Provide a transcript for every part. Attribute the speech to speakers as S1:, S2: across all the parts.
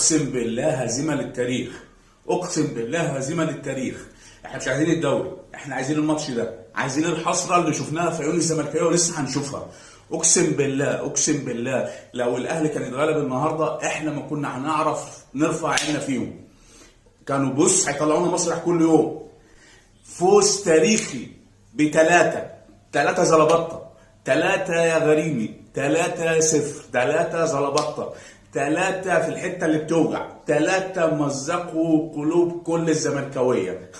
S1: اقسم بالله هزيمه للتاريخ. اقسم بالله هزيمه للتاريخ. احنا مش عايزين الدوري، احنا عايزين الماتش ده، عايزين الحسره اللي شفناها في عيون الزملكاويه ولسه هنشوفها. اقسم بالله اقسم بالله لو الاهلي كان اتغلب النهارده احنا ما كنا هنعرف نرفع عيننا فيهم. كانوا بص هيطلعونا مسرح كل يوم. فوز تاريخي ثلاثة زلبطة، 3 يا غريمي، 3-0، 3 زلبطة، 3 في الحتة اللي بتوجع، 3 مزقوا قلوب كل الزملكاوية.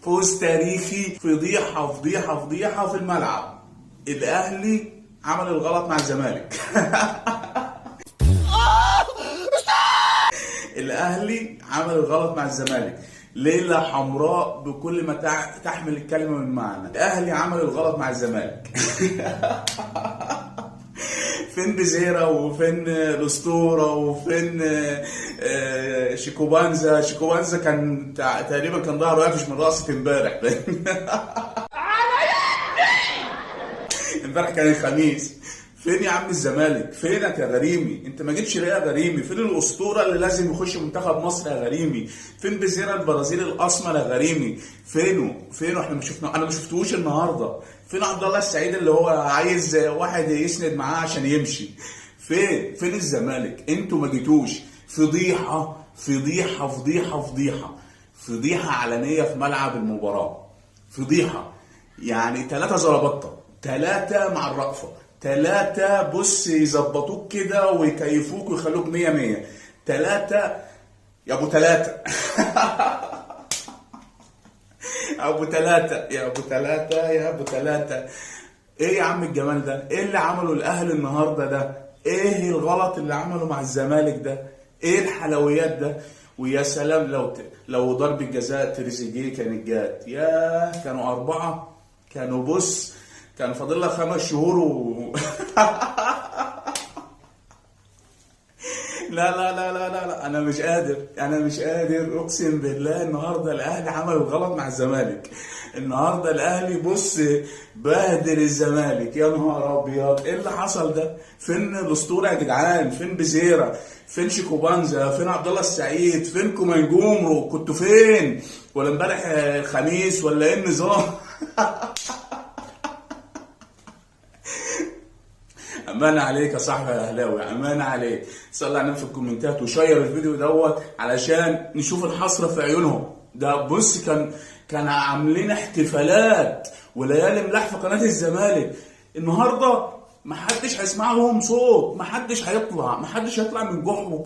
S1: فوز تاريخي، فضيحة فضيحة فضيحة في الملعب. الأهلي عمل الغلط مع الزمالك. الأهلي عمل الغلط مع الزمالك. ليلة حمراء بكل ما تحمل الكلمة من معنى. الأهلي عمل الغلط مع الزمالك. فين بزيرة وفين الأسطورة وفين شيكوبانزا. شيكوبانزا كان تقريبا كان ظهره قافش من رقصة امبارح. امبارح كان الخميس. فين يا عم الزمالك؟ فينك يا غريمي؟ انت ما جيتش ليه يا غريمي؟ فين الاسطوره اللي لازم يخش منتخب مصر يا غريمي؟ فين بزيرة البرازيل الاسمر يا غريمي؟ فينه احنا ما شفناه، انا ما شفتوش النهارده. فين عبد الله السعيد اللي هو عايز واحد يسند معاه عشان يمشي؟ فين الزمالك؟ انتوا ما جيتوش. فضيحه فضيحه فضيحه فضيحه فضيحه علنيه في ملعب المباراه. فضيحه يعني 3 زلبطه، 3 مع الرأفة، 3 بص يظبطوك كده ويكيفوك ويخلوك 100 3 يا ابو 3. ابو 3 يا ابو 3 يا ابو 3. ايه يا عم الجمال ده؟ ايه اللي عمله الاهلي النهارده ده؟ ايه الغلط اللي عمله مع الزمالك ده؟ ايه الحلويات ده؟ ويا سلام لو ضربة جزاء تريزيجيه كانت جات، ياه كانوا 4. كانوا بص كان فاضل لها 5 شهور لا لا لا لا لا لا، انا مش قادر اقسم بالله. النهارده الاهلي عمل الغلط مع الزمالك. النهارده الاهلي بص بهدل الزمالك. يا نهار ابيض، ايه اللي حصل ده؟ فين الاسطوره يا جدعان؟ فين بزيرة؟ فين شيكوبانزا؟ فين عبد الله السعيد؟ فينكم يا نجوم؟ كنتوا فين؟ ولا امبارح الخميس ولا ايه النظام؟ أمانة عليك يا صاحبي يا أهلاوي، أمانة عليك. صلي على النبي في الكومنتات وشير الفيديو دوت علشان نشوف الحسرة في عيونهم. ده بص كان عاملين احتفالات وليالي ملاح في قناة الزمالك. النهارده محدش هيسمع لهم صوت، محدش هيطلع من جحر وكل